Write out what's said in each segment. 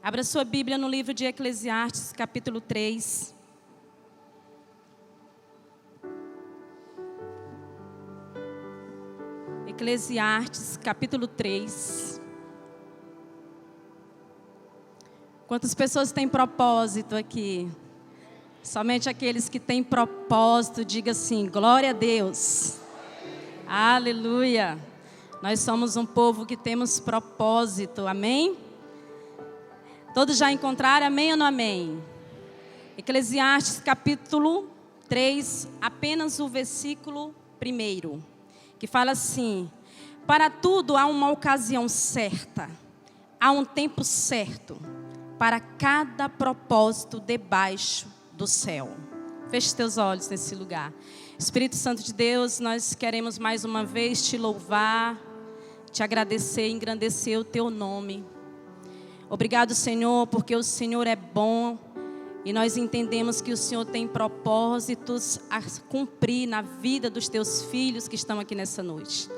Abra sua Bíblia no livro de Eclesiastes, capítulo 3. Eclesiastes, capítulo 3. Quantas pessoas têm propósito aqui? Somente aqueles que têm propósito, diga assim, glória a Deus. Aleluia. Nós somos um povo que temos propósito, amém? Todos já encontraram, amém ou não amém? Eclesiastes capítulo 3, apenas o versículo 1, que fala assim: para tudo há uma ocasião certa, há um tempo certo, para cada propósito debaixo do céu. Feche teus olhos nesse lugar. Espírito Santo de Deus, nós queremos mais uma vez te louvar, te agradecer, engrandecer o teu nome. Obrigado, Senhor, porque o Senhor é bom e nós entendemos que o Senhor tem propósitos a cumprir na vida dos teus filhos que estão aqui nessa noite.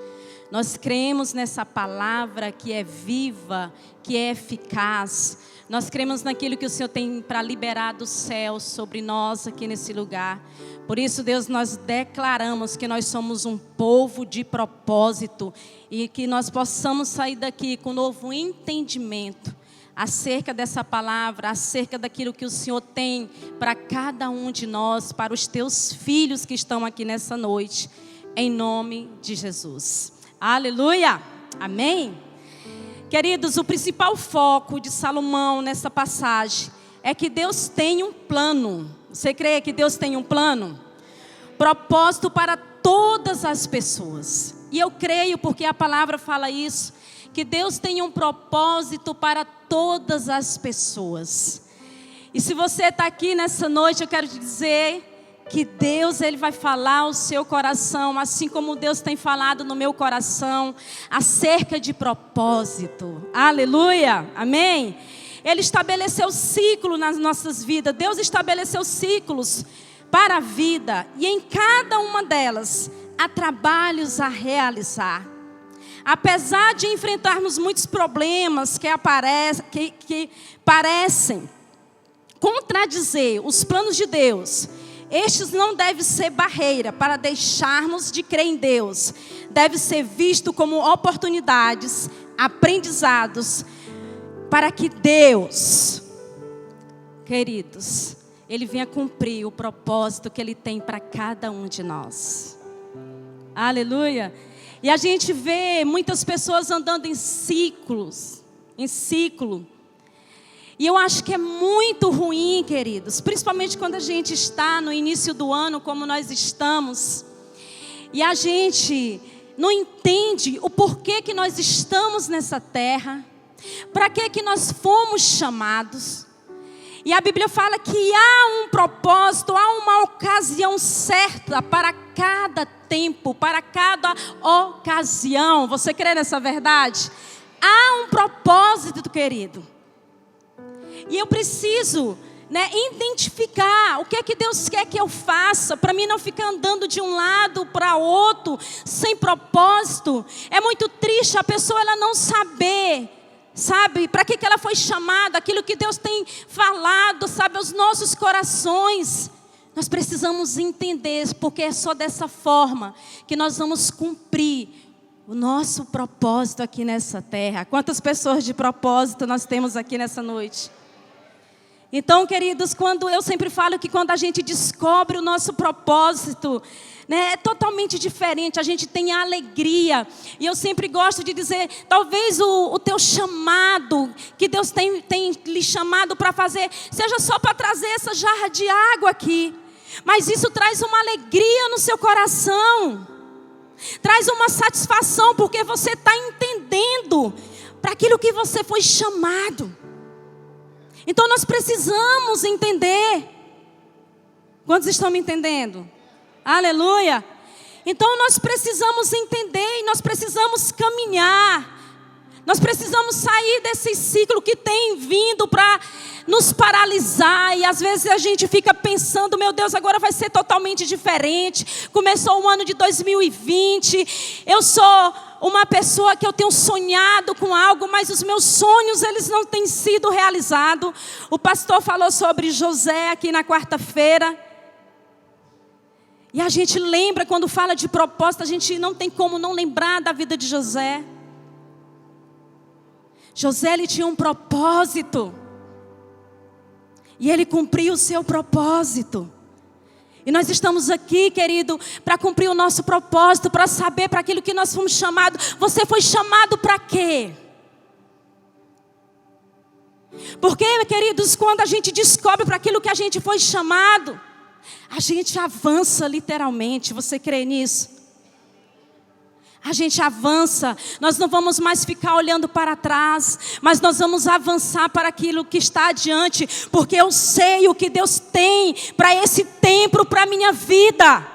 Nós cremos nessa palavra que é viva, que é eficaz. Nós cremos naquilo que o Senhor tem para liberar do céu sobre nós aqui nesse lugar. Por isso, Deus, nós declaramos que nós somos um povo de propósito e que nós possamos sair daqui com um novo entendimento acerca dessa palavra, acerca daquilo que o Senhor tem para cada um de nós, para os teus filhos que estão aqui nessa noite, em nome de Jesus. Aleluia! Amém? Queridos, o principal foco de Salomão nessa passagem é que Deus tem um plano. Você crê que Deus tem um plano? Propósito para todas as pessoas. E eu creio, porque a palavra fala isso, que Deus tem um propósito para todas as pessoas. E se você está aqui nessa noite, eu quero te dizer que Deus, Ele vai falar ao seu coração, assim como Deus tem falado no meu coração, acerca de propósito. Aleluia, amém? Ele estabeleceu ciclo nas nossas vidas. Deus estabeleceu ciclos para a vida, e em cada uma delas há trabalhos a realizar. Apesar de enfrentarmos muitos problemas que parecem contradizer os planos de Deus, estes não devem ser barreira para deixarmos de crer em Deus. Deve ser visto como oportunidades, aprendizados, para que Deus, queridos, Ele venha cumprir o propósito que Ele tem para cada um de nós. Aleluia! E a gente vê muitas pessoas andando em ciclo. E eu acho que é muito ruim, queridos, principalmente quando a gente está no início do ano, como nós estamos, e a gente não entende o porquê que nós estamos nessa terra, para que nós fomos chamados. E a Bíblia fala que há um propósito, há uma ocasião certa para cada tempo, para cada ocasião. Você crê nessa verdade? Há um propósito, querido. E eu preciso, identificar o que é que Deus quer que eu faça, para mim não ficar andando de um lado para outro, sem propósito. É muito triste a pessoa ela não saber, sabe, para que ela foi chamada, aquilo que Deus tem falado, sabe, aos nossos corações. Nós precisamos entender, porque é só dessa forma que nós vamos cumprir o nosso propósito aqui nessa terra. Quantas pessoas de propósito nós temos aqui nessa noite? Então, queridos, eu sempre falo que quando a gente descobre o nosso propósito, é totalmente diferente, a gente tem alegria. E eu sempre gosto de dizer, talvez o teu chamado, que Deus tem lhe chamado para fazer, seja só para trazer essa jarra de água aqui. Mas isso traz uma alegria no seu coração, traz uma satisfação, porque você está entendendo para aquilo que você foi chamado. Então nós precisamos entender. Quantos estão me entendendo? Aleluia! Então nós precisamos entender e nós precisamos caminhar. Nós precisamos sair desse ciclo que tem vindo para nos paralisar. E às vezes a gente fica pensando, meu Deus, agora vai ser totalmente diferente. Começou o ano de 2020. Eu sou uma pessoa que eu tenho sonhado com algo, mas os meus sonhos, eles não têm sido realizados. O pastor falou sobre José aqui na quarta-feira. E a gente lembra, quando fala de propósito, a gente não tem como não lembrar da vida de José. José, ele tinha um propósito. E ele cumpriu o seu propósito. E nós estamos aqui, querido, para cumprir o nosso propósito, para saber para aquilo que nós fomos chamados. Você foi chamado para quê? Porque, queridos, quando a gente descobre para aquilo que a gente foi chamado, a gente avança literalmente. Você crê nisso? A gente avança, nós não vamos mais ficar olhando para trás, mas nós vamos avançar para aquilo que está adiante, porque eu sei o que Deus tem para esse tempo, para a minha vida.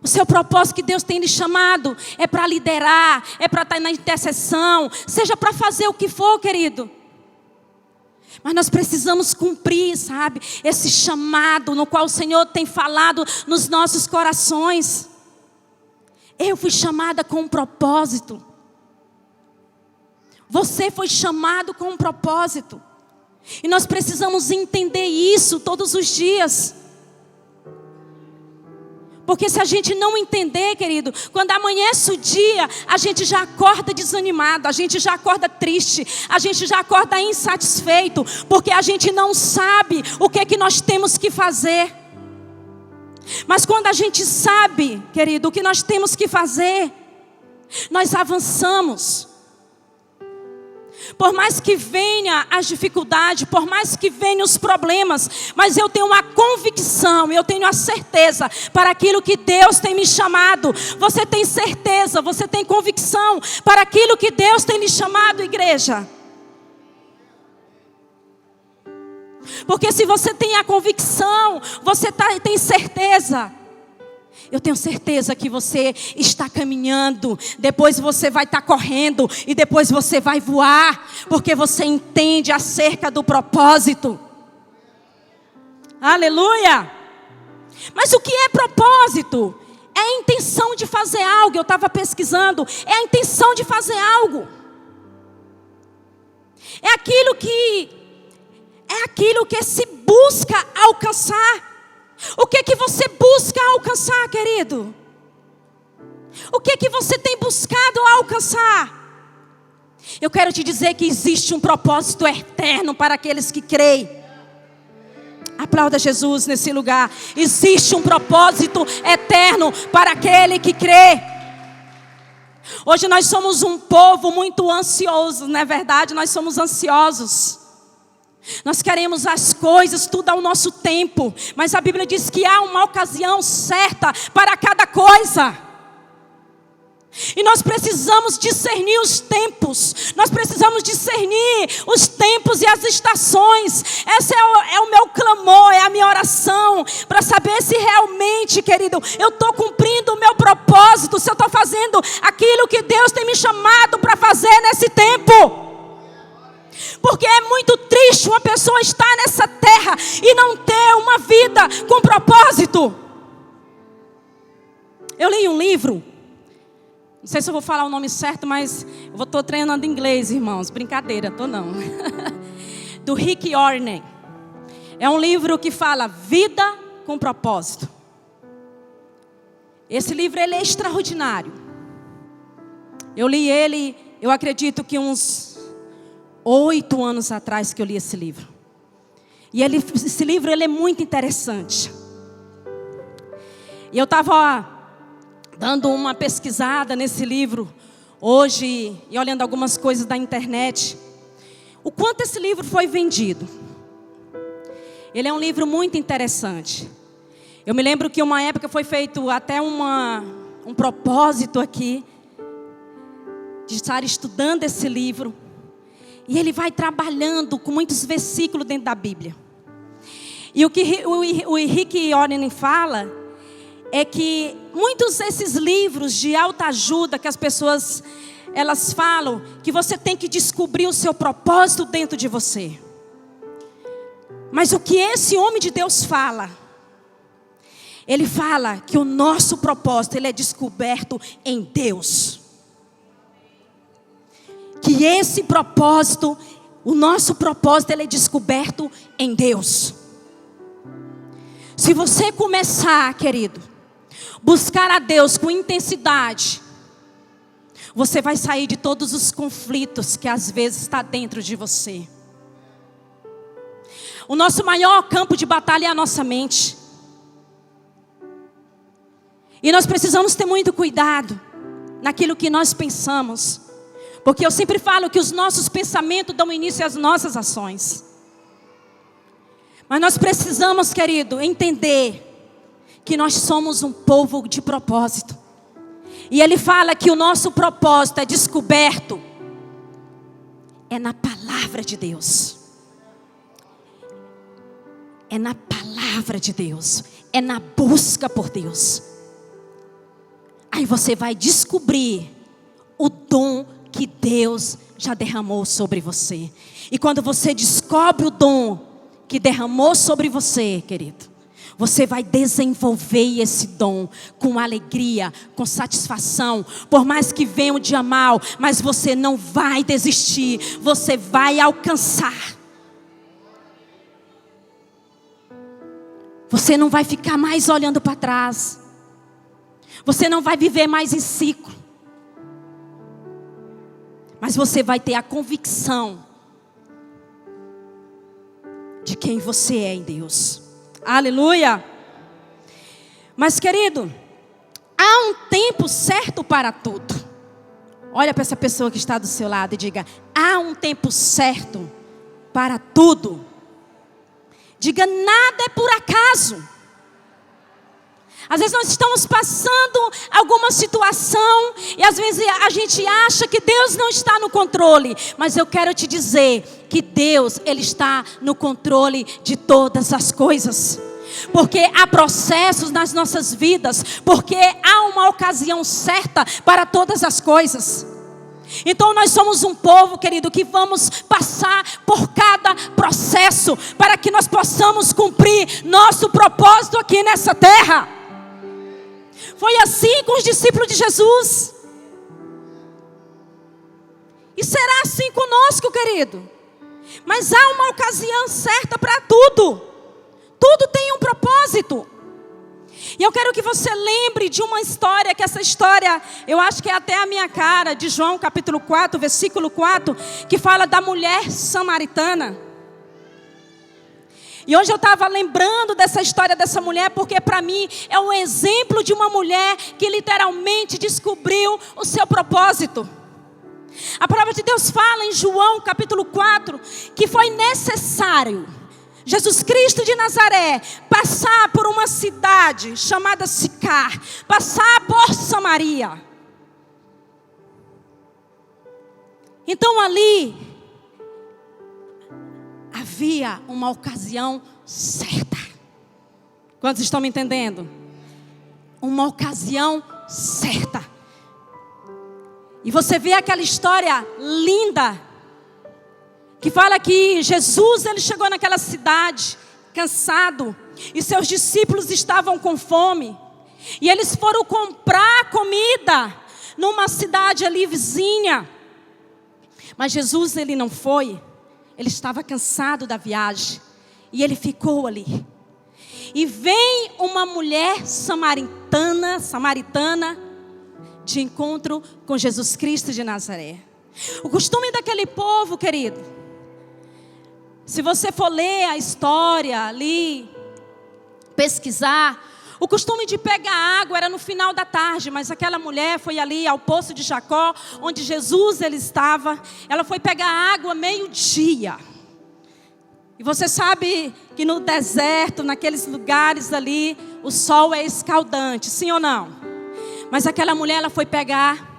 O seu propósito que Deus tem lhe chamado é para liderar, é para estar na intercessão, seja para fazer o que for, querido. Mas nós precisamos cumprir, sabe, esse chamado no qual o Senhor tem falado nos nossos corações. Eu fui chamada com um propósito. Você foi chamado com um propósito. E nós precisamos entender isso todos os dias. Porque se a gente não entender, querido, quando amanhece o dia, a gente já acorda desanimado, a gente já acorda triste, a gente já acorda insatisfeito, porque a gente não sabe o que é que nós temos que fazer. Mas quando a gente sabe, querido, o que nós temos que fazer, nós avançamos. Por mais que venha as dificuldades, por mais que venham os problemas, mas eu tenho uma convicção, eu tenho a certeza para aquilo que Deus tem me chamado. Você tem certeza, você tem convicção para aquilo que Deus tem lhe chamado, igreja? Porque se você tem a convicção, você tem certeza. Eu tenho certeza que você está caminhando. Depois você vai estar correndo. E depois você vai voar. Porque você entende acerca do propósito. Aleluia! Mas o que é propósito? É a intenção de fazer algo. Eu estava pesquisando. É a intenção de fazer algo. É aquilo que se busca alcançar. O que é que você busca alcançar, querido? O que é que você tem buscado alcançar? Eu quero te dizer que existe um propósito eterno para aqueles que creem. Aplauda Jesus nesse lugar. Existe um propósito eterno para aquele que crê. Hoje nós somos um povo muito ansioso, não é verdade? Nós somos ansiosos. Nós queremos as coisas tudo ao nosso tempo, mas a Bíblia diz que há uma ocasião certa para cada coisa. E nós precisamos discernir os tempos. Nós precisamos discernir os tempos e as estações. Esse é o meu clamor, é a minha oração, para saber se realmente, querido, eu estou cumprindo o meu propósito, se eu estou fazendo aquilo que Deus tem me chamado para fazer nesse tempo. Porque é muito triste uma pessoa estar nessa terra e não ter uma vida com propósito. Eu li um livro, não sei se eu vou falar o nome certo, mas eu estou treinando inglês, irmãos. Brincadeira, estou não. Do Rick Warren. É um livro que fala Vida com Propósito. Esse livro ele é extraordinário. Eu li ele, eu acredito que uns 8 anos atrás que eu li esse livro. E esse livro ele é muito interessante. E eu estava dando uma pesquisada nesse livro hoje e olhando algumas coisas da internet. O quanto esse livro foi vendido. Ele é um livro muito interessante. Eu me lembro que uma época foi feito até um propósito aqui de estar estudando esse livro. E ele vai trabalhando com muitos versículos dentro da Bíblia. E o que o Rick Warren fala é que muitos desses livros de alta ajuda que as pessoas elas falam que você tem que descobrir o seu propósito dentro de você. Mas o que esse homem de Deus fala Ele fala que o nosso propósito, ele é descoberto em Deus. Que esse propósito, o nosso propósito, ele é descoberto em Deus. Se você começar, querido, buscar a Deus com intensidade, você vai sair de todos os conflitos que às vezes está dentro de você. O nosso maior campo de batalha é a nossa mente. E nós precisamos ter muito cuidado naquilo que nós pensamos. Porque eu sempre falo que os nossos pensamentos dão início às nossas ações. Mas nós precisamos, querido, entender que nós somos um povo de propósito. E ele fala que o nosso propósito é descoberto é na palavra de Deus. É na palavra de Deus. É na busca por Deus. Aí você vai descobrir o dom que Deus já derramou sobre você. E quando você descobre o dom que derramou sobre você, querido, você vai desenvolver esse dom com alegria, com satisfação. Por mais que venha o dia mal, mas você não vai desistir. Você vai alcançar. Você não vai ficar mais olhando para trás. Você não vai viver mais em ciclo. Mas você vai ter a convicção de quem você é em Deus. Aleluia. Mas, querido, há um tempo certo para tudo. Olha para essa pessoa que está do seu lado e diga: há um tempo certo para tudo. Diga: nada é por acaso. Às vezes nós estamos passando alguma situação e às vezes a gente acha que Deus não está no controle. Mas eu quero te dizer que Deus, Ele está no controle de todas as coisas. Porque há processos nas nossas vidas, porque há uma ocasião certa para todas as coisas. Então nós somos um povo, querido, que vamos passar por cada processo para que nós possamos cumprir nosso propósito aqui nessa terra. Foi assim com os discípulos de Jesus. E será assim conosco, querido. Mas há uma ocasião certa para tudo. Tudo tem um propósito. E eu quero que você lembre de uma história, que essa história, eu acho que é até a minha cara, de João capítulo 4, versículo 4, que fala da mulher samaritana. E hoje eu estava lembrando dessa história dessa mulher, porque para mim é um exemplo de uma mulher que literalmente descobriu o seu propósito. A palavra de Deus fala em João capítulo 4, que foi necessário Jesus Cristo de Nazaré passar por uma cidade chamada Sicar, passar por Samaria. Então ali havia uma ocasião certa. Quantos estão me entendendo? Uma ocasião certa. E você vê aquela história linda, que fala que Jesus, ele chegou naquela cidade, cansado, e seus discípulos estavam com fome. E eles foram comprar comida numa cidade ali vizinha. Mas Jesus, ele não foi. Ele estava cansado da viagem. E ele ficou ali. E vem uma mulher samaritana, de encontro com Jesus Cristo de Nazaré. O costume daquele povo, querido, se você for ler a história ali, pesquisar, o costume de pegar água era no final da tarde, mas aquela mulher foi ali ao poço de Jacó, onde Jesus ele estava. Ela foi pegar água meio-dia. E você sabe que no deserto, naqueles lugares ali, o sol é escaldante, sim ou não? Mas aquela mulher, ela foi pegar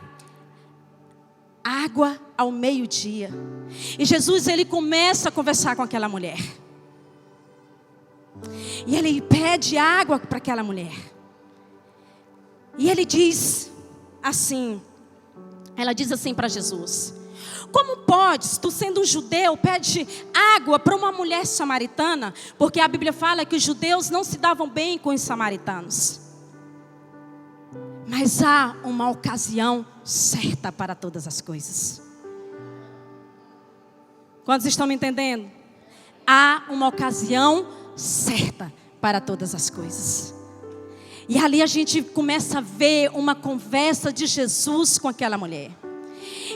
água ao meio-dia. E Jesus, ele começa a conversar com aquela mulher. E ele pede água para aquela mulher. E ele diz assim, ela diz assim para Jesus: Como podes, tu sendo um judeu, pede água para uma mulher samaritana? Porque a Bíblia fala que os judeus não se davam bem com os samaritanos. Mas há uma ocasião certa para todas as coisas. Quantos estão me entendendo? Há uma ocasião certa para todas as coisas. E ali a gente começa a ver uma conversa de Jesus com aquela mulher.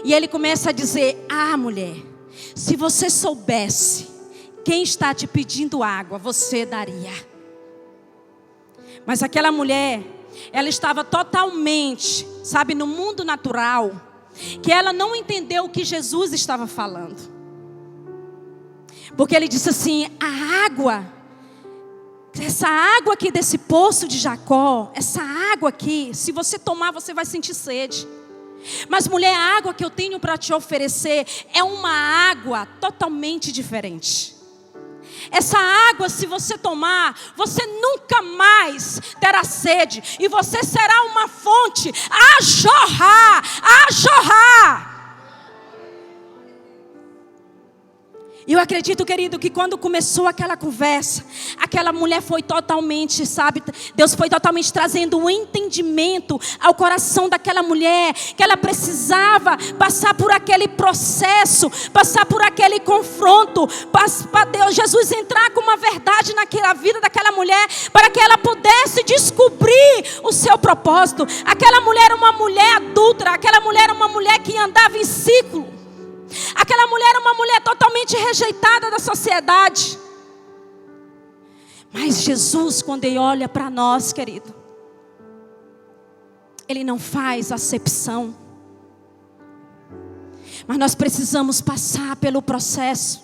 E ele começa a dizer: mulher, se você soubesse quem está te pedindo água, você daria. Mas aquela mulher, ela estava totalmente, no mundo natural, que ela não entendeu o que Jesus estava falando. Porque ele disse assim: essa água aqui desse poço de Jacó, essa água aqui, se você tomar, você vai sentir sede. Mas mulher, a água que eu tenho para te oferecer é uma água totalmente diferente. Essa água, se você tomar, você nunca mais terá sede. E você será uma fonte a jorrar, a jorrar. E eu acredito, querido, que quando começou aquela conversa, aquela mulher foi totalmente, Deus foi totalmente trazendo um entendimento ao coração daquela mulher, que ela precisava passar por aquele processo, passar por aquele confronto, para Deus, Jesus entrar com uma verdade naquela vida daquela mulher, para que ela pudesse descobrir o seu propósito. Aquela mulher era uma mulher adúltera, aquela mulher era uma mulher que andava em ciclo. Aquela mulher era uma mulher totalmente rejeitada da sociedade. Mas Jesus, quando Ele olha para nós, querido, Ele não faz acepção. Mas nós precisamos passar pelo processo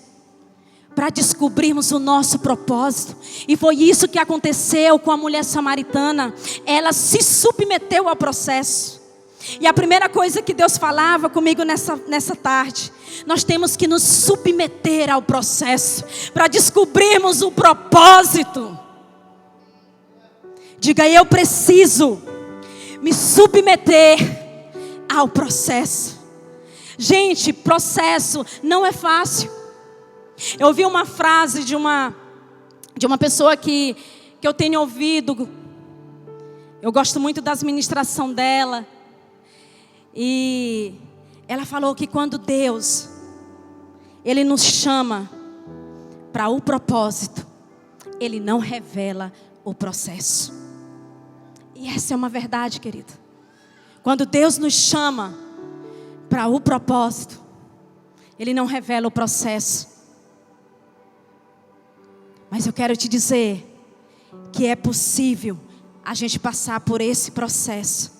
para descobrirmos o nosso propósito. E foi isso que aconteceu com a mulher samaritana. Ela se submeteu ao processo. E a primeira coisa que Deus falava comigo nessa tarde: nós temos que nos submeter ao processo para descobrirmos o propósito. Diga: eu preciso me submeter ao processo. Gente, processo não é fácil. Eu ouvi uma frase de uma pessoa que eu tenho ouvido. Eu gosto muito das ministrações dela. E ela falou que quando Deus, Ele nos chama para o propósito, Ele não revela o processo. E essa é uma verdade, querido. Quando Deus nos chama para o propósito, Ele não revela o processo. Mas eu quero te dizer que é possível a gente passar por esse processo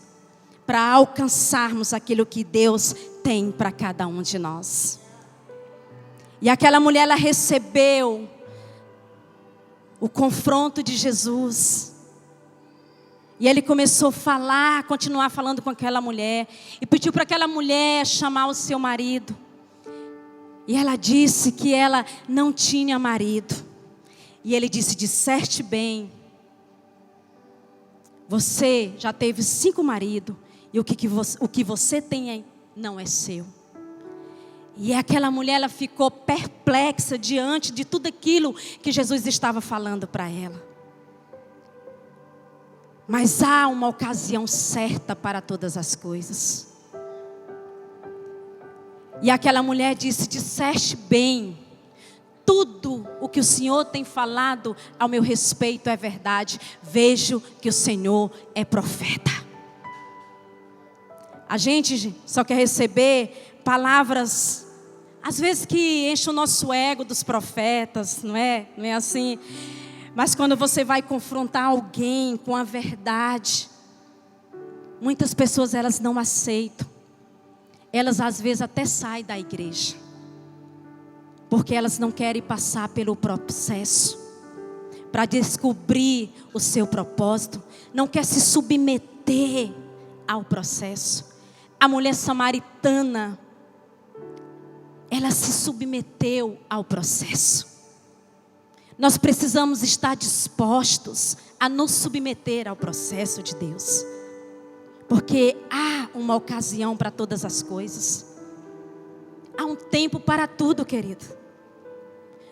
para alcançarmos aquilo que Deus tem para cada um de nós. E aquela mulher, ela recebeu o confronto de Jesus. E ele começou a falar, continuar falando com aquela mulher. E pediu para aquela mulher chamar o seu marido. E ela disse que ela não tinha marido. E ele disse: disseste bem. Você já teve 5 maridos. E o que você tem aí não é seu. E aquela mulher, ela ficou perplexa diante de tudo aquilo que Jesus estava falando para ela. Mas há uma ocasião certa para todas as coisas. E aquela mulher disse: disseste bem. Tudo o que o Senhor tem falado ao meu respeito é verdade. Vejo que o Senhor é profeta. A gente só quer receber palavras, às vezes que enchem o nosso ego dos profetas, não é? Não é assim? Mas quando você vai confrontar alguém com a verdade, muitas pessoas, elas não aceitam. Elas às vezes até saem da igreja, porque elas não querem passar pelo processo para descobrir o seu propósito, não quer se submeter ao processo. A mulher samaritana, ela se submeteu ao processo. Nós precisamos estar dispostos a nos submeter ao processo de Deus, porque há uma ocasião para todas as coisas. Há um tempo para tudo, querido.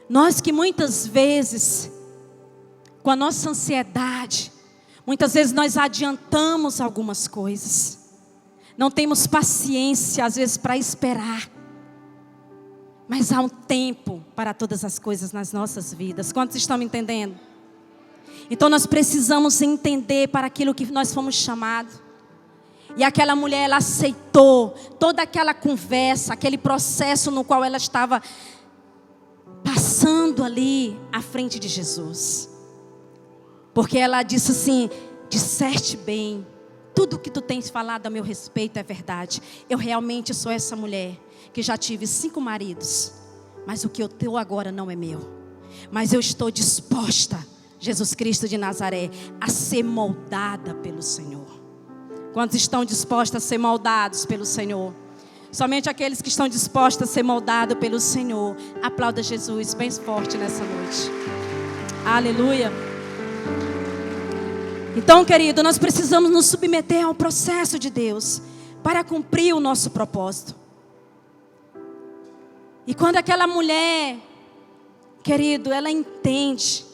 Nós que muitas vezes, com a nossa ansiedade, muitas vezes nós adiantamos algumas coisas. Não temos paciência, às vezes, para esperar. Mas há um tempo para todas as coisas nas nossas vidas. Quantos estão me entendendo? Então nós precisamos entender para aquilo que nós fomos chamados. E aquela mulher, ela aceitou toda aquela conversa, aquele processo no qual ela estava passando ali à frente de Jesus. Porque ela disse assim: disseste bem, tudo que tu tens falado a meu respeito é verdade. Eu realmente sou essa mulher que já tive 5 maridos, mas o que eu tenho agora não é meu. Mas eu estou disposta, Jesus Cristo de Nazaré, a ser moldada pelo Senhor. Quantos estão dispostos a ser moldados pelo Senhor? Somente aqueles que estão dispostos a ser moldados pelo Senhor. Aplauda Jesus bem forte nessa noite. Aleluia. Então, querido, nós precisamos nos submeter ao processo de Deus para cumprir o nosso propósito. E quando aquela mulher, querido, ela entende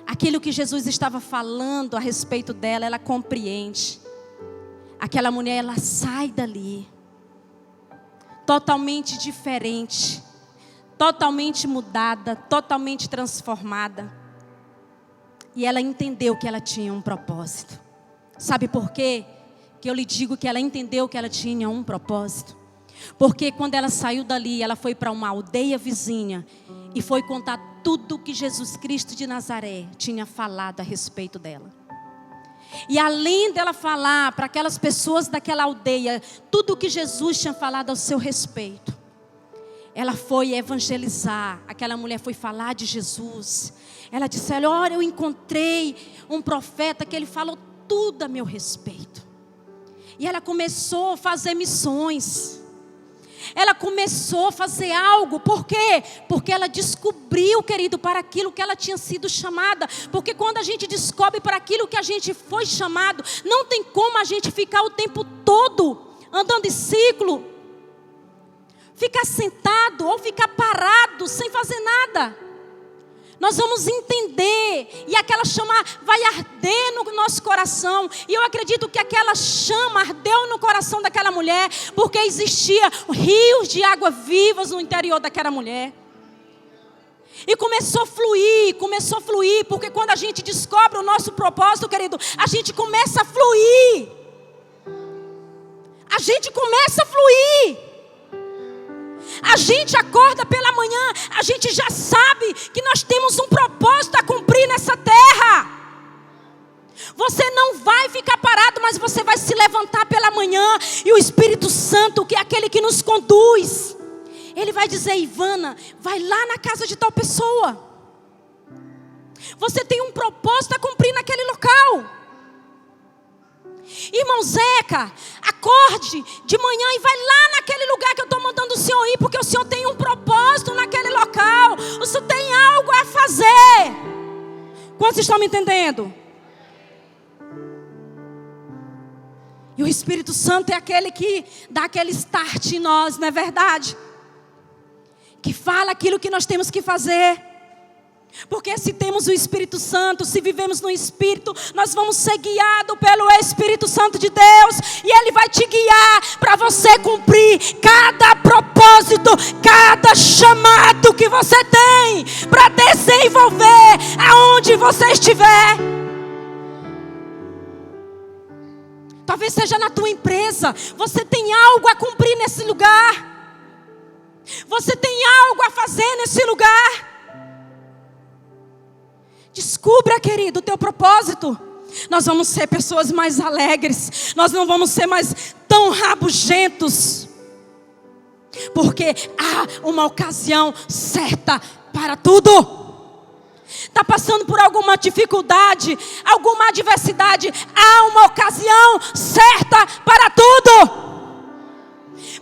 aquilo que Jesus estava falando a respeito dela, ela compreende. Aquela mulher, ela sai dali totalmente diferente, totalmente mudada, totalmente transformada. E ela entendeu que ela tinha um propósito. Sabe por quê? Que eu lhe digo que ela entendeu que ela tinha um propósito. Porque quando ela saiu dali, ela foi para uma aldeia vizinha e foi contar tudo que Jesus Cristo de Nazaré tinha falado a respeito dela. E além dela falar para aquelas pessoas daquela aldeia tudo o que Jesus tinha falado ao seu respeito, ela foi evangelizar. Aquela mulher foi falar de Jesus. Ela disse: olha, eu encontrei um profeta que ele falou tudo a meu respeito. E ela começou a fazer missões. Ela começou a fazer algo. Por quê? Porque ela descobriu, querido, para aquilo que ela tinha sido chamada. Porque quando a gente descobre para aquilo que a gente foi chamado, não tem como a gente ficar o tempo todo andando em ciclo, ficar sentado ou ficar parado sem fazer nada. Nós vamos entender, e aquela chama vai arder no nosso coração. E eu acredito que aquela chama ardeu no coração daquela mulher, porque existia rios de água vivas no interior daquela mulher. E começou a fluir, porque quando a gente descobre o nosso propósito, querido, a gente começa a fluir. A gente começa a fluir. A gente acorda pela manhã, a gente já sabe que nós temos um propósito a cumprir nessa terra. Você não vai ficar parado, mas você vai se levantar pela manhã. E o Espírito Santo, que é aquele que nos conduz, ele vai dizer: Ivana, vai lá na casa de tal pessoa. Você tem um propósito a cumprir naquele local. Irmão Zeca, acorde de manhã e vai lá naquele lugar que eu estou mandando o senhor ir, porque o senhor tem um propósito naquele local. O senhor tem algo a fazer. Quantos estão me entendendo? E o Espírito Santo é aquele que dá aquele start em nós, não é verdade? Que fala aquilo que nós temos que fazer. Porque se temos o Espírito Santo, se vivemos no Espírito, nós vamos ser guiados pelo Espírito Santo de Deus. E Ele vai te guiar para você cumprir cada propósito, cada chamado que você tem para desenvolver aonde você estiver. Talvez seja na tua empresa, você tem algo a cumprir nesse lugar. Você tem algo a fazer nesse lugar. Descubra, querido, o teu propósito. Nós vamos ser pessoas mais alegres. Nós não vamos ser mais tão rabugentos. Porque há uma ocasião certa para tudo. Está passando por alguma dificuldade, alguma adversidade, há uma ocasião certa para tudo.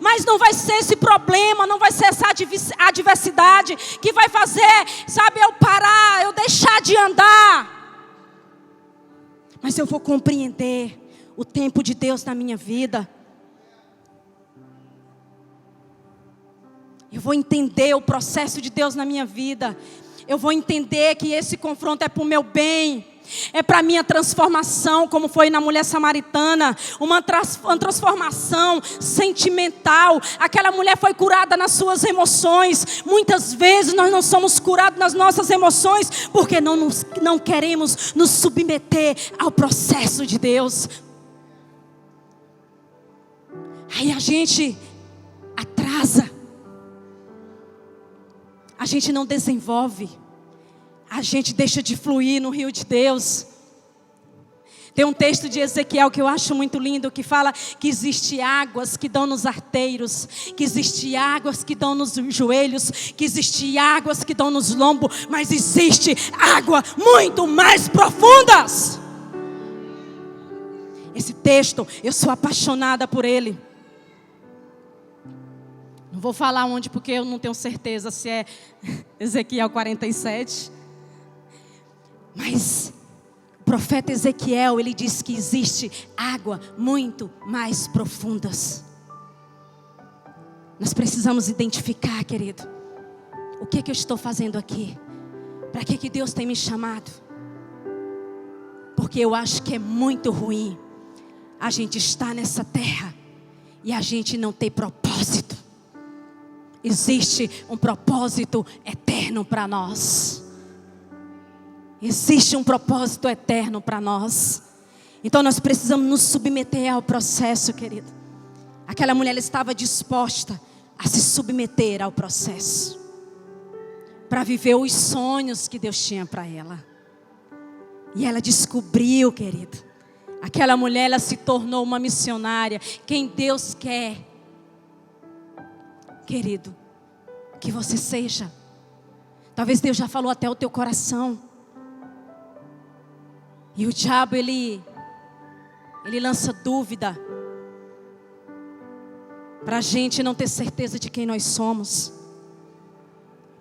Mas não vai ser esse problema, não vai ser essa adversidade que vai fazer, sabe, eu parar, eu deixar de andar. Mas eu vou compreender o tempo de Deus na minha vida. Eu vou entender o processo de Deus na minha vida. Eu vou entender que esse confronto é para o meu bem. É para a minha transformação, como foi na mulher samaritana. Uma transformação sentimental. Aquela mulher foi curada nas suas emoções. Muitas vezes nós não somos curados nas nossas emoções, porque não queremos nos submeter ao processo de Deus. Aí a gente atrasa. A gente não desenvolve. A gente deixa de fluir no rio de Deus. Tem um texto de Ezequiel que eu acho muito lindo, que fala que existe águas que dão nos arteiros, que existe águas que dão nos joelhos, que existe águas que dão nos lombos, mas existe água muito mais profundas. Esse texto, eu sou apaixonada por ele. Não vou falar onde, porque eu não tenho certeza se é Ezequiel 47. Mas o profeta Ezequiel, ele diz que existe água muito mais profundas. Nós precisamos identificar, querido, o que eu estou fazendo aqui? Para que Deus tem me chamado? Porque eu acho que é muito ruim a gente estar nessa terra e a gente não ter propósito. Existe um propósito eterno para nós. Existe um propósito eterno para nós. Então nós precisamos nos submeter ao processo, querido. Aquela mulher estava disposta a se submeter ao processo, para viver os sonhos que Deus tinha para ela. E ela descobriu, querido. Aquela mulher, ela se tornou uma missionária. Quem Deus quer, querido, que você seja. Talvez Deus já falou até o teu coração. E o diabo, ele lança dúvida, para a gente não ter certeza de quem nós somos.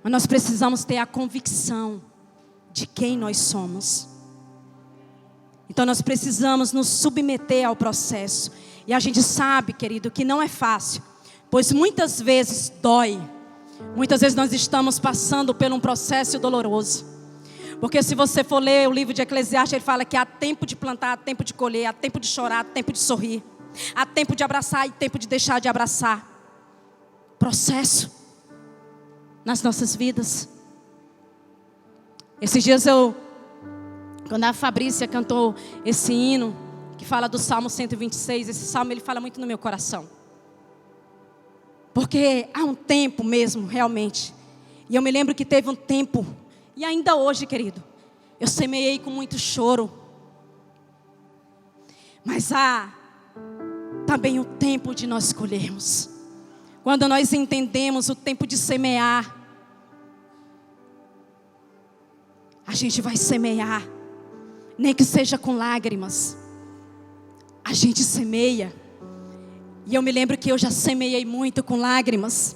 Mas nós precisamos ter a convicção de quem nós somos. Então nós precisamos nos submeter ao processo. E a gente sabe, querido, que não é fácil, pois muitas vezes dói. Muitas vezes nós estamos passando por um processo doloroso. Porque se você for ler o livro de Eclesiastes, ele fala que há tempo de plantar, há tempo de colher, há tempo de chorar, há tempo de sorrir. Há tempo de abraçar e tempo de deixar de abraçar. Processo nas nossas vidas. Esses dias quando a Fabrícia cantou esse hino, que fala do Salmo 126, esse salmo ele fala muito no meu coração. Porque há um tempo mesmo, realmente. E eu me lembro que teve um tempo, e ainda hoje, querido, eu semeei com muito choro. Mas há também o tempo de nós colhermos. Quando nós entendemos o tempo de semear, a gente vai semear, nem que seja com lágrimas. A gente semeia. E eu me lembro que eu já semeei muito com lágrimas.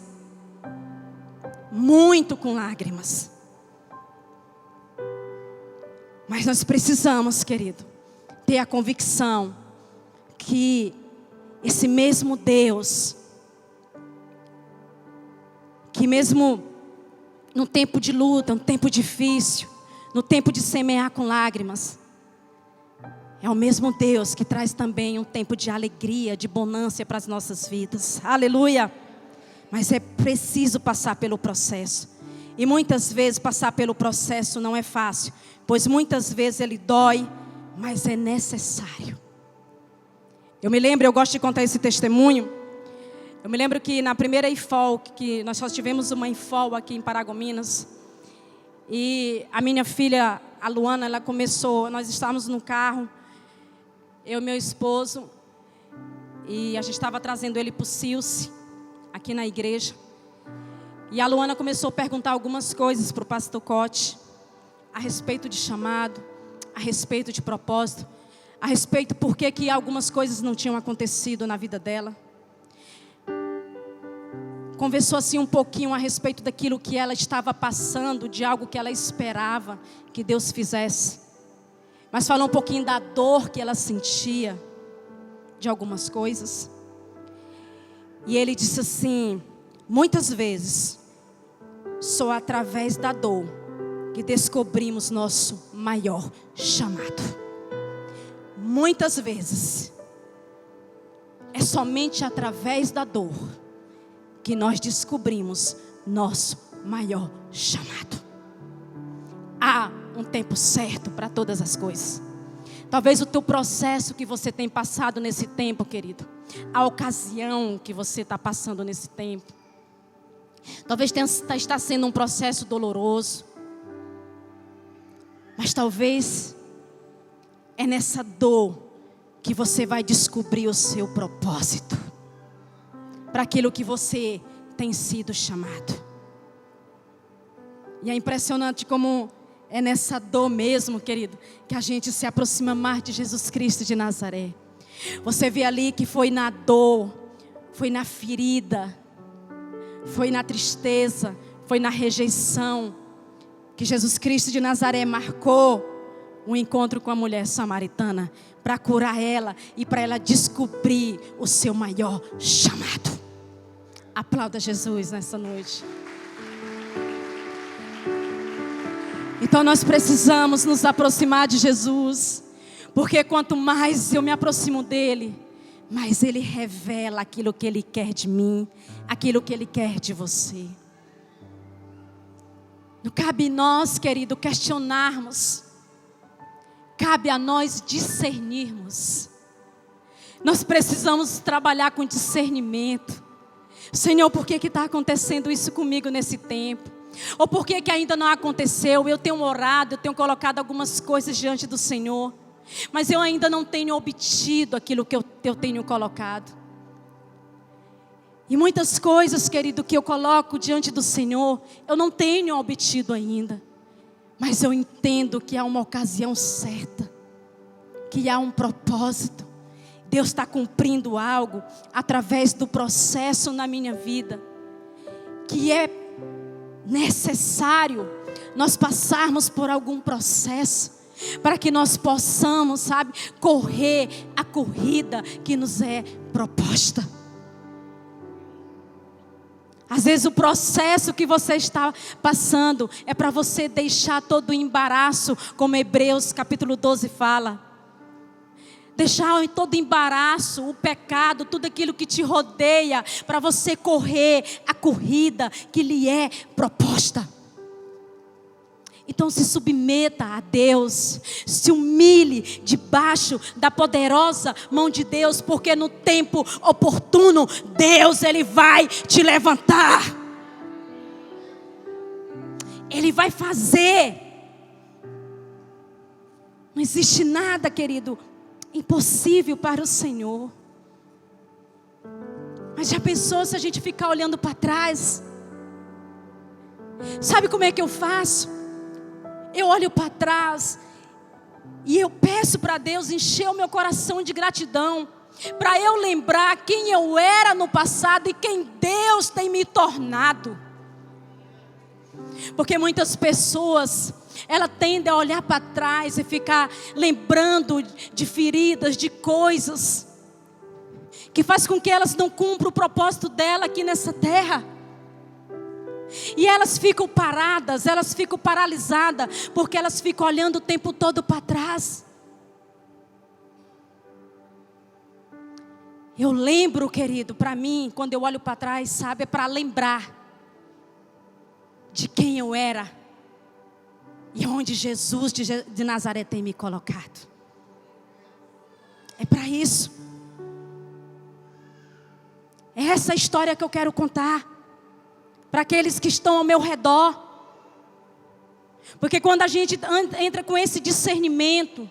Muito com lágrimas. Mas nós precisamos, querido, ter a convicção que esse mesmo Deus, que mesmo no tempo de luta, no tempo difícil, no tempo de semear com lágrimas, é o mesmo Deus que traz também um tempo de alegria, de bonança para as nossas vidas. Aleluia! Mas é preciso passar pelo processo. E muitas vezes passar pelo processo não é fácil, pois muitas vezes ele dói, mas é necessário. Eu gosto de contar esse testemunho. Eu me lembro que na primeira IFOL, que nós só tivemos uma IFOL aqui em Paragominas, e a minha filha, a Luana, ela começou, nós estávamos no carro, eu e meu esposo, e a gente estava trazendo ele para o Silce, aqui na igreja. E a Luana começou a perguntar algumas coisas para o pastor Cote, a respeito de chamado, a respeito de propósito, a respeito por que algumas coisas não tinham acontecido na vida dela. Conversou assim um pouquinho a respeito daquilo que ela estava passando, de algo que ela esperava que Deus fizesse. Mas falou um pouquinho da dor que ela sentia, de algumas coisas. E ele disse assim: Muitas vezes, só através da dor que descobrimos nosso maior chamado. Muitas vezes, é somente através da dor que nós descobrimos nosso maior chamado. Há um tempo certo para todas as coisas. Talvez o teu processo que você tem passado nesse tempo, querido, a ocasião que você está passando nesse tempo, talvez está sendo um processo doloroso, mas talvez é nessa dor que você vai descobrir o seu propósito, para aquilo que você tem sido chamado. E é impressionante como é nessa dor mesmo, querido, que a gente se aproxima mais de Jesus Cristo de Nazaré. Você vê ali que foi na dor, foi na ferida, foi na tristeza, foi na rejeição, que Jesus Cristo de Nazaré marcou um encontro com a mulher samaritana, para curar ela e para ela descobrir o seu maior chamado. Aplauda Jesus nessa noite. Então nós precisamos nos aproximar de Jesus, porque quanto mais eu me aproximo dele, mais ele revela aquilo que ele quer de mim, aquilo que ele quer de você. Não cabe nós, querido, questionarmos. Cabe a nós discernirmos. Nós precisamos trabalhar com discernimento. Senhor, por que está acontecendo isso comigo nesse tempo? Ou por que ainda não aconteceu? Eu tenho orado, eu tenho colocado algumas coisas diante do Senhor, mas eu ainda não tenho obtido aquilo que eu tenho colocado. E muitas coisas, querido, que eu coloco diante do Senhor, eu não tenho obtido ainda. Mas eu entendo que há uma ocasião certa, que há um propósito. Deus está cumprindo algo através do processo na minha vida, que é necessário nós passarmos por algum processo, para que nós possamos, correr a corrida que nos é proposta. Às vezes o processo que você está passando é para você deixar todo o embaraço, como Hebreus capítulo 12 fala. Deixar todo o embaraço, o pecado, tudo aquilo que te rodeia, para você correr a corrida que lhe é proposta. Então se submeta a Deus, se humilhe debaixo da poderosa mão de Deus, porque no tempo oportuno, Deus Ele vai te levantar. Ele vai fazer. Não existe nada, querido, impossível para o Senhor. Mas já pensou se a gente ficar olhando para trás? Sabe como é que eu faço? Eu olho para trás e eu peço para Deus encher o meu coração de gratidão, para eu lembrar quem eu era no passado e quem Deus tem me tornado. Porque muitas pessoas, elas tendem a olhar para trás e ficar lembrando de feridas, de coisas que faz com que elas não cumpram o propósito dela aqui nessa terra. E elas ficam paradas, elas ficam paralisadas, porque elas ficam olhando o tempo todo para trás. Eu lembro, querido, para mim, quando eu olho para trás, é para lembrar de quem eu era e onde Jesus de Nazaré tem me colocado. É para isso. É essa história que eu quero contar para aqueles que estão ao meu redor. Porque quando a gente entra com esse discernimento,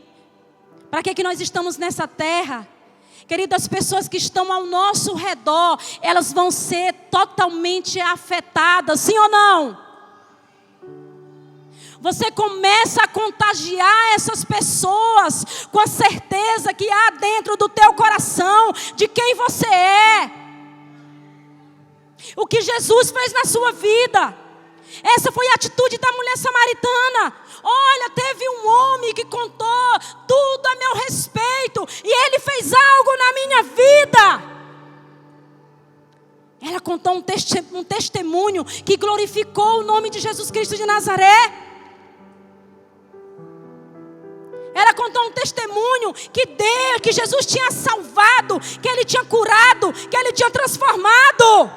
para que nós estamos nessa terra, querido, as pessoas que estão ao nosso redor, elas vão ser totalmente afetadas, sim ou não? Você começa a contagiar essas pessoas com a certeza que há dentro do teu coração de quem você é. O que Jesus fez na sua vida. Essa foi a atitude da mulher samaritana. Olha, teve um homem que contou tudo a meu respeito, e ele fez algo na minha vida. Ela contou um testemunho que glorificou o nome de Jesus Cristo de Nazaré. Ela contou um testemunho que Jesus tinha salvado, que Ele tinha curado, que Ele tinha transformado.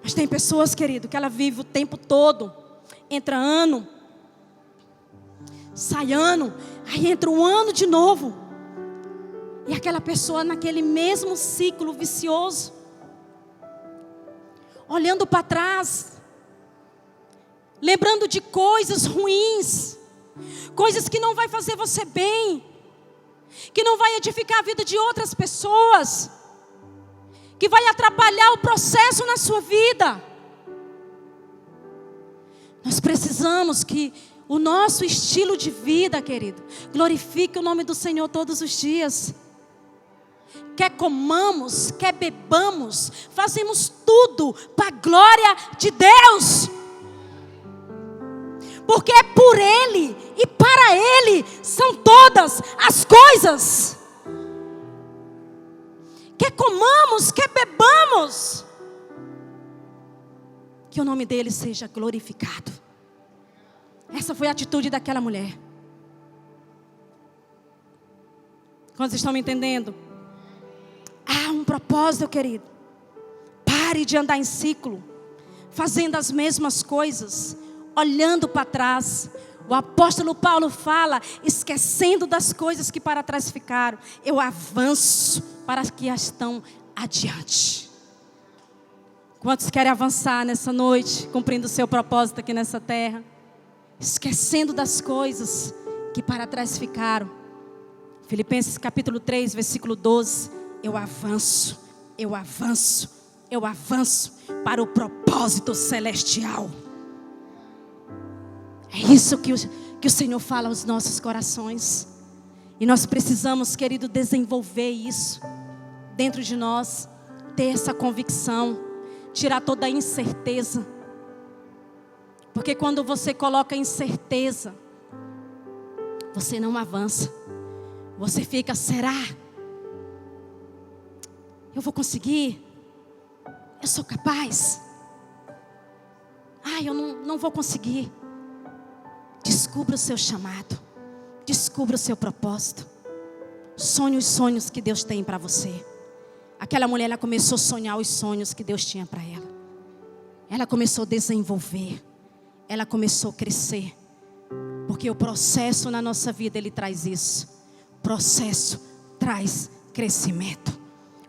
Mas tem pessoas, querido, que ela vive o tempo todo. Entra ano, sai ano, aí entra um ano de novo. E aquela pessoa naquele mesmo ciclo vicioso. Olhando para trás. Lembrando de coisas ruins. Coisas que não vai fazer você bem. Que não vai edificar a vida de outras pessoas. Que vai atrapalhar o processo na sua vida. Nós precisamos que o nosso estilo de vida, querido, glorifique o nome do Senhor todos os dias. Quer comamos, quer bebamos, fazemos tudo para a glória de Deus. Porque é por Ele e para Ele são todas as coisas. Quer comamos, quer bebamos, que o nome dele seja glorificado. Essa foi a atitude daquela mulher. Quantos estão me entendendo? Há um propósito, querido. Pare de andar em ciclo, fazendo as mesmas coisas, olhando para trás. O apóstolo Paulo fala, esquecendo das coisas que para trás ficaram, eu avanço para as que estão adiante. Quantos querem avançar nessa noite, cumprindo o seu propósito aqui nessa terra? Esquecendo das coisas que para trás ficaram. Filipenses capítulo 3, versículo 12. Eu avanço, eu avanço, eu avanço para o propósito celestial. É isso que o Senhor fala aos nossos corações. E nós precisamos, querido, desenvolver isso dentro de nós. Ter essa convicção. Tirar toda a incerteza. Porque quando você coloca incerteza, você não avança. Você fica, será? Eu vou conseguir? Eu sou capaz? Eu não vou conseguir. Descubra o seu chamado. Descubra o seu propósito. Sonhe os sonhos que Deus tem para você. Aquela mulher, ela começou a sonhar os sonhos que Deus tinha para ela. Ela começou a desenvolver. Ela começou a crescer. Porque o processo na nossa vida, ele traz isso. O processo traz crescimento.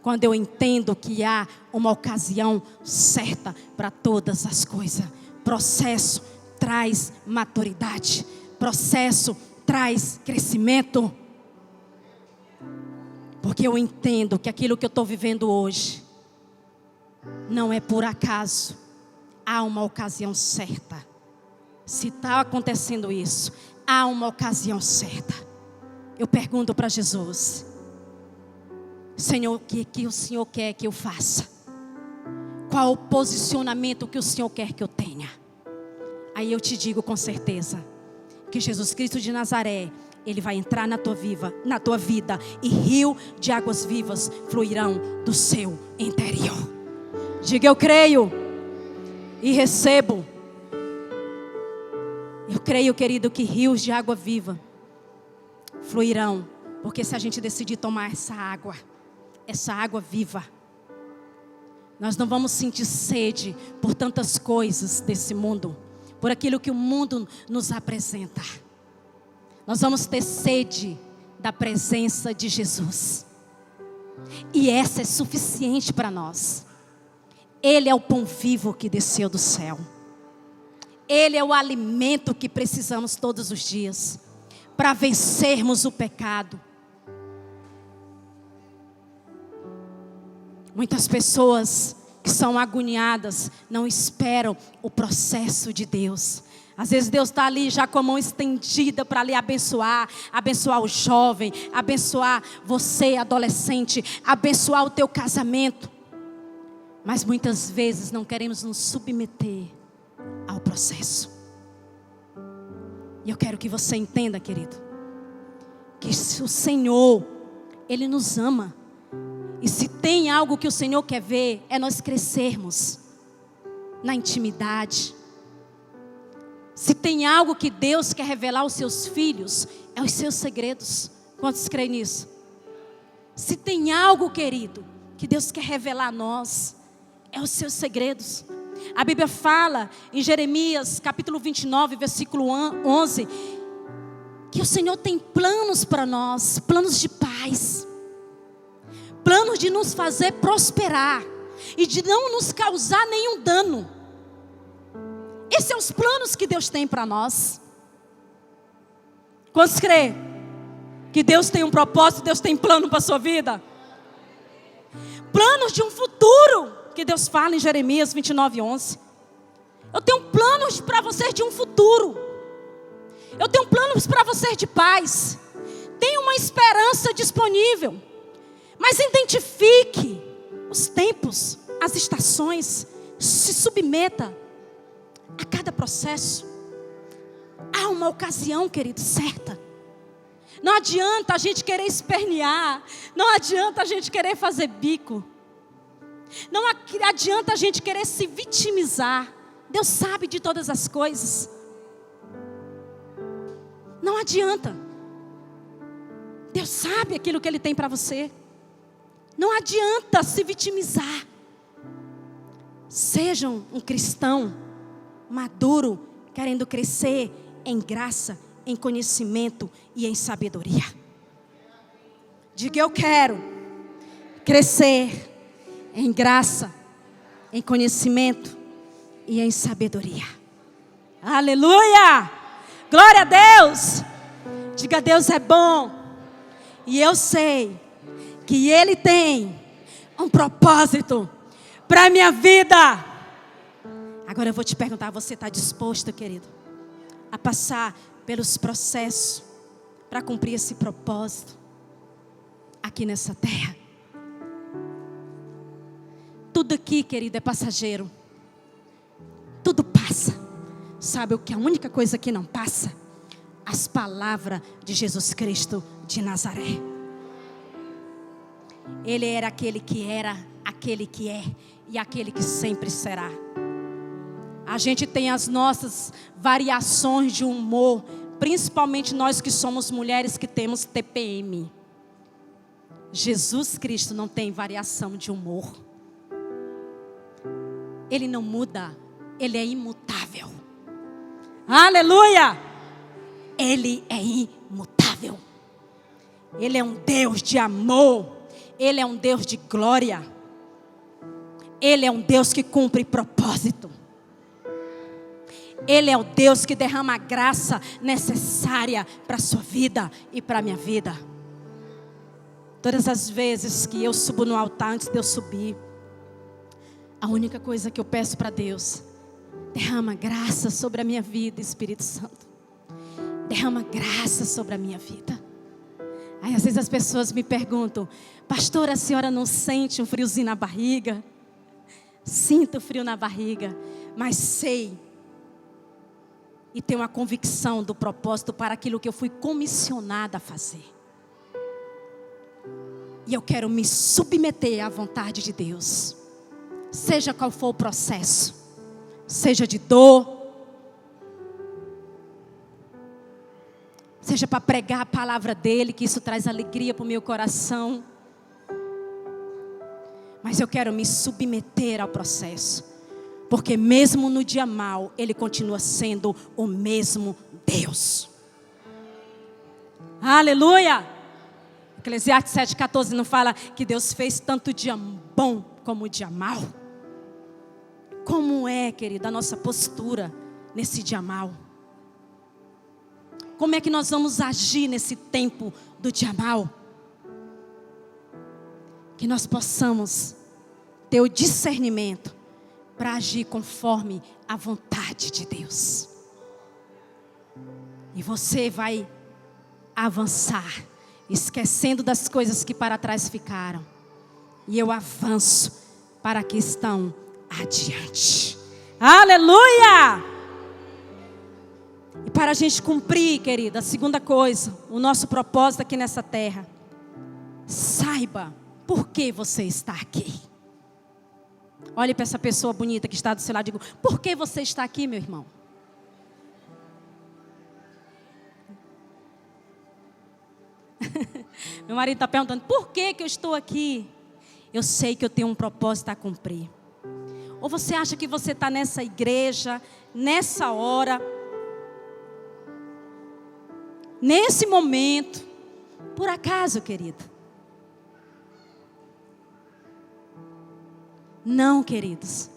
Quando eu entendo que há uma ocasião certa para todas as coisas. Processo traz maturidade. Processo traz crescimento. Porque eu entendo que aquilo que eu estou vivendo hoje não é por acaso. Há uma ocasião certa. Se está acontecendo isso, há uma ocasião certa. Eu pergunto para Jesus: Senhor, o que o Senhor quer que eu faça? Qual o posicionamento que o Senhor quer que eu tenha? Aí eu te digo com certeza que Jesus Cristo de Nazaré, Ele vai entrar na tua vida e rio de águas vivas fluirão do seu interior. Diga, eu creio e recebo. Eu creio, querido, que rios de água viva fluirão. Porque se a gente decidir tomar essa água viva, nós não vamos sentir sede por tantas coisas desse mundo, por aquilo que o mundo nos apresenta. Nós vamos ter sede da presença de Jesus. E essa é suficiente para nós. Ele é o pão vivo que desceu do céu. Ele é o alimento que precisamos todos os dias para vencermos o pecado. Muitas pessoas que são agoniadas não esperam o processo de Deus. Às vezes Deus está ali já com a mão estendida para lhe abençoar. Abençoar o jovem, abençoar você, adolescente, abençoar o teu casamento. Mas muitas vezes não queremos nos submeter ao processo. E eu quero que você entenda, querido, que o Senhor, Ele nos ama. E se tem algo que o Senhor quer ver, é nós crescermos na intimidade. Se tem algo que Deus quer revelar aos seus filhos, é os seus segredos. Quantos creem nisso? Se tem algo, querido, que Deus quer revelar a nós, é os seus segredos. A Bíblia fala em Jeremias capítulo 29, versículo 11, que o Senhor tem planos para nós, planos de paz, planos de nos fazer prosperar e de não nos causar nenhum dano. Esses são os planos que Deus tem para nós. Quantos crê que Deus tem um propósito, Deus tem plano para a sua vida? Planos de um futuro, que Deus fala em Jeremias 29, 11. Eu tenho planos para vocês de um futuro. Eu tenho planos para vocês de paz. Tenho uma esperança disponível. Mas identifique os tempos, as estações. Se submeta a cada processo. Há uma ocasião, querido, certa. Não adianta a gente querer espernear. Não adianta a gente querer fazer bico. Não adianta a gente querer se vitimizar. Deus sabe de todas as coisas. Não adianta. Deus sabe aquilo que Ele tem para você. Não adianta se vitimizar. Seja um cristão maduro, querendo crescer em graça, em conhecimento e em sabedoria. Diga: eu quero crescer em graça, em conhecimento e em sabedoria. Aleluia! Glória a Deus! Diga: Deus é bom. E eu sei que Ele tem um propósito para a minha vida. Agora eu vou te perguntar: você está disposto, querido, a passar pelos processos para cumprir esse propósito aqui nessa terra? Tudo aqui, querido, é passageiro. Tudo passa. Sabe o que? A única coisa que não passa: as palavras de Jesus Cristo de Nazaré. Ele era, aquele que é e aquele que sempre será. A gente tem as nossas variações de humor, principalmente nós que somos mulheres que temos TPM. Jesus Cristo não tem variação de humor. Ele não muda, Ele é imutável. Aleluia! Ele é imutável. Ele é um Deus de amor. Ele é um Deus de glória. Ele é um Deus que cumpre propósito. Ele é o Deus que derrama a graça necessária para a sua vida e para a minha vida. Todas as vezes que eu subo no altar, antes de eu subir, a única coisa que eu peço para Deus: derrama graça sobre a minha vida, Espírito Santo. Derrama graça sobre a minha vida. Aí às vezes as pessoas me perguntam: pastora, a senhora não sente um friozinho na barriga? Sinto frio na barriga, mas sei e tenho uma convicção do propósito para aquilo que eu fui comissionada a fazer. E eu quero me submeter à vontade de Deus. Seja qual for o processo, seja de dor, seja para pregar a palavra dEle, que isso traz alegria para o meu coração. Mas eu quero me submeter ao processo, porque mesmo no dia mau, Ele continua sendo o mesmo Deus. Aleluia! Eclesiastes 7,14 não fala que Deus fez tanto dia bom como o dia mau? Como é, querida, a nossa postura nesse dia mau? Como é que nós vamos agir nesse tempo do dia mau? Que nós possamos ter o discernimento para agir conforme a vontade de Deus. E você vai avançar, esquecendo das coisas que para trás ficaram. E eu avanço para que estão adiante. Aleluia! E para a gente cumprir, querida, a segunda coisa, o nosso propósito aqui nessa terra. Saiba, por que você está aqui? Olhe para essa pessoa bonita que está do seu lado e diga: por que você está aqui, meu irmão? Meu marido está perguntando: por que eu estou aqui? Eu sei que eu tenho um propósito a cumprir. Ou você acha que você está nessa igreja, nessa hora, nesse momento, por acaso, querido? Não, queridos.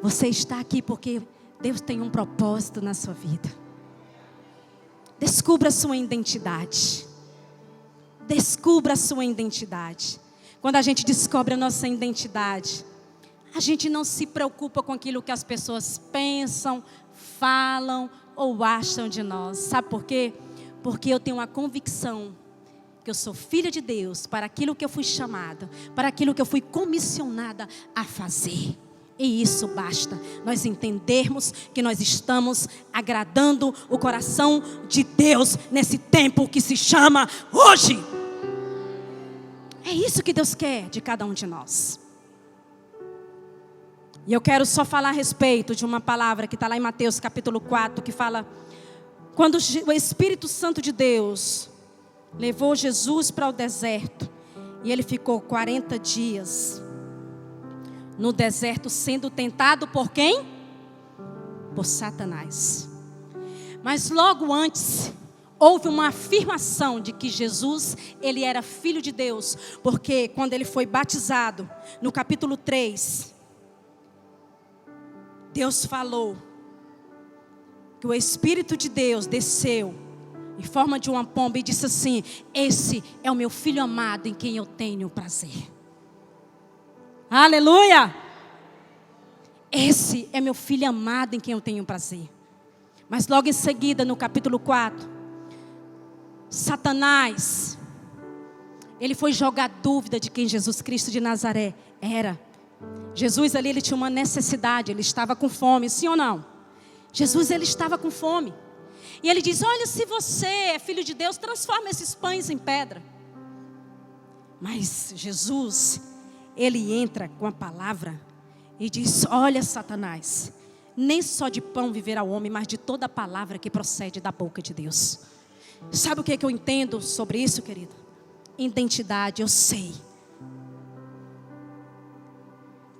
Você está aqui porque Deus tem um propósito na sua vida. Descubra a sua identidade. Descubra a sua identidade. Quando a gente descobre a nossa identidade, a gente não se preocupa com aquilo que as pessoas pensam, falam ou acham de nós. Sabe por quê? Porque eu tenho uma convicção que eu sou filha de Deus para aquilo que eu fui chamada, para aquilo que eu fui comissionada a fazer. E isso basta, nós entendermos que nós estamos agradando o coração de Deus nesse tempo que se chama hoje. É isso que Deus quer de cada um de nós. E eu quero só falar a respeito de uma palavra que está lá em Mateus capítulo 4, que fala: quando o Espírito Santo de Deus levou Jesus para o deserto, e ele ficou 40 dias no deserto sendo tentado por quem? Por Satanás. Mas logo antes houve uma afirmação de que Jesus, ele era filho de Deus, porque quando ele foi batizado, no capítulo 3, Deus falou que o Espírito de Deus desceu em forma de uma pomba e disse assim: esse é o meu filho amado em quem eu tenho prazer. Aleluia! Esse é meu filho amado em quem eu tenho prazer. Mas logo em seguida, no capítulo 4, Satanás, ele foi jogar dúvida de quem Jesus Cristo de Nazaré era. Jesus ali, ele tinha uma necessidade, ele estava com fome, sim ou não? Jesus, ele estava com fome. E ele diz: olha, se você é filho de Deus, transforma esses pães em pedra. Mas Jesus, ele entra com a palavra e diz: olha, Satanás, nem só de pão viverá o homem, mas de toda a palavra que procede da boca de Deus. Sabe o que eu entendo sobre isso, querido? Identidade. Eu sei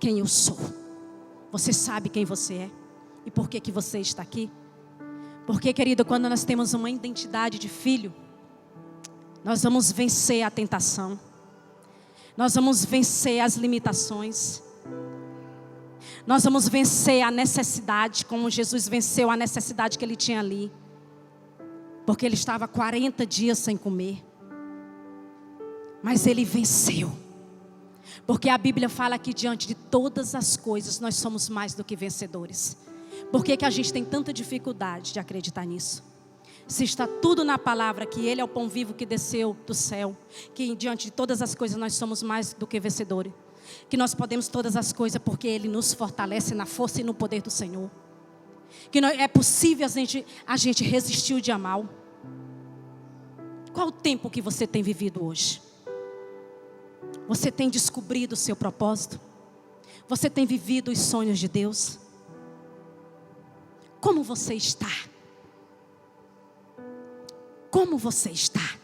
quem eu sou. Você sabe quem você é e por que você está aqui? Porque, querido, quando nós temos uma identidade de filho, nós vamos vencer a tentação, nós vamos vencer as limitações, nós vamos vencer a necessidade, como Jesus venceu a necessidade que ele tinha ali, porque ele estava 40 dias sem comer, mas ele venceu, porque a Bíblia fala que diante de todas as coisas nós somos mais do que vencedores. Por que a gente tem tanta dificuldade de acreditar nisso? Se está tudo na palavra, que Ele é o pão vivo que desceu do céu, que diante de todas as coisas nós somos mais do que vencedores, que nós podemos todas as coisas porque Ele nos fortalece na força e no poder do Senhor, que é possível a gente resistir o dia mal. Qual o tempo que você tem vivido hoje? Você tem descobrido o seu propósito? Você tem vivido os sonhos de Deus? Como você está? Como você está?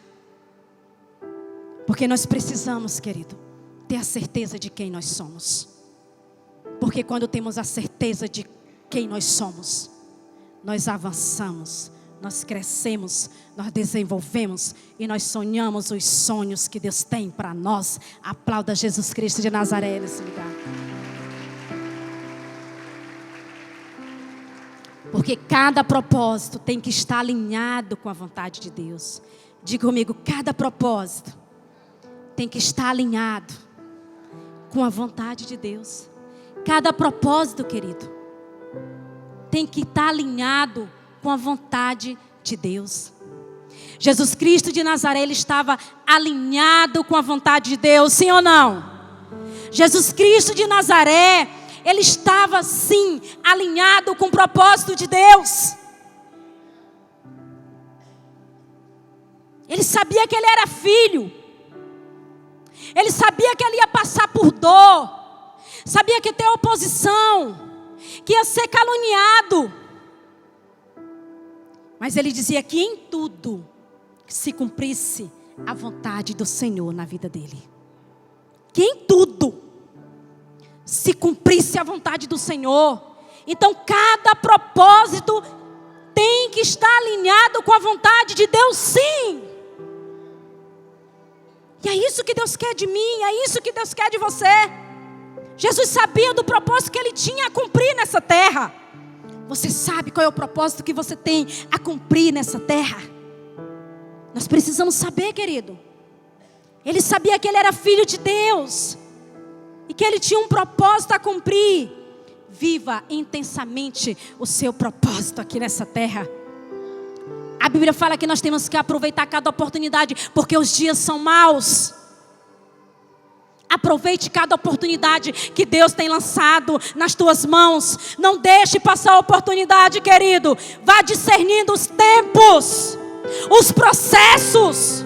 Porque nós precisamos, querido, ter a certeza de quem nós somos. Porque quando temos a certeza de quem nós somos, nós avançamos, nós crescemos, nós desenvolvemos e nós sonhamos os sonhos que Deus tem para nós. Aplauda Jesus Cristo de Nazaré nesse lugar. Porque cada propósito tem que estar alinhado com a vontade de Deus. Diga comigo: cada propósito tem que estar alinhado com a vontade de Deus. Cada propósito, querido, tem que estar alinhado com a vontade de Deus. Jesus Cristo de Nazaré, ele estava alinhado com a vontade de Deus, sim ou não? Jesus Cristo de Nazaré, ele estava sim alinhado com o propósito de Deus. Ele sabia que ele era filho. Ele sabia que ele ia passar por dor. Sabia que ia ter oposição, que ia ser caluniado. Mas ele dizia que em tudo se cumprisse a vontade do Senhor na vida dele. Que em tudo se cumprisse a vontade do Senhor. Então cada propósito tem que estar alinhado com a vontade de Deus, sim. E é isso que Deus quer de mim, é isso que Deus quer de você. Jesus sabia do propósito que ele tinha a cumprir nessa terra. Você sabe qual é o propósito que você tem a cumprir nessa terra? Nós precisamos saber, querido. Ele sabia que ele era filho de Deus e que ele tinha um propósito a cumprir. Viva intensamente o seu propósito aqui nessa terra. A Bíblia fala que nós temos que aproveitar cada oportunidade, porque os dias são maus. Aproveite cada oportunidade que Deus tem lançado nas tuas mãos. Não deixe passar a oportunidade, querido. Vá discernindo os tempos, os processos.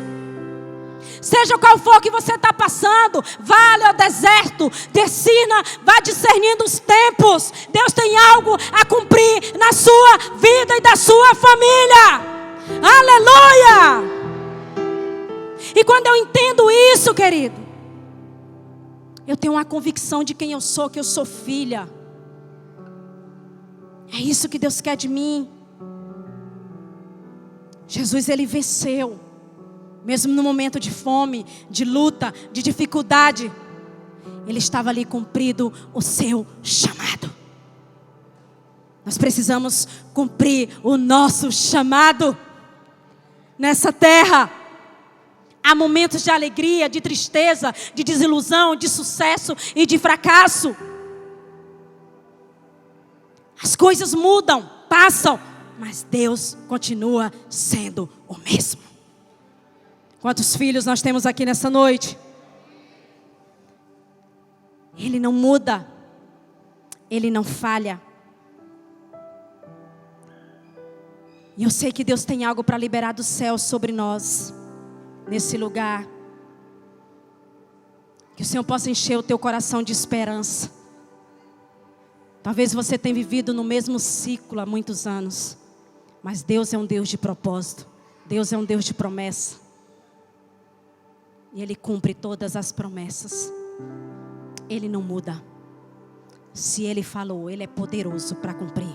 Seja qual for que você está passando, vale ou deserto, descina, vá discernindo os tempos. Deus tem algo a cumprir na sua vida e da sua família. Aleluia! E quando eu entendo isso, querido, eu tenho uma convicção de quem eu sou, que eu sou filha. É isso que Deus quer de mim. Jesus, ele venceu. Mesmo no momento de fome, de luta, de dificuldade, ele estava ali cumprindo o seu chamado. Nós precisamos cumprir o nosso chamado nessa terra. Há momentos de alegria, de tristeza, de desilusão, de sucesso e de fracasso. As coisas mudam, passam, mas Deus continua sendo o mesmo. Quantos filhos nós temos aqui nessa noite? Ele não muda, ele não falha. E eu sei que Deus tem algo para liberar do céu sobre nós, nesse lugar. Que o Senhor possa encher o teu coração de esperança. Talvez você tenha vivido no mesmo ciclo há muitos anos, mas Deus é um Deus de propósito. Deus é um Deus de promessa. E Ele cumpre todas as promessas. Ele não muda. Se Ele falou, Ele é poderoso para cumprir.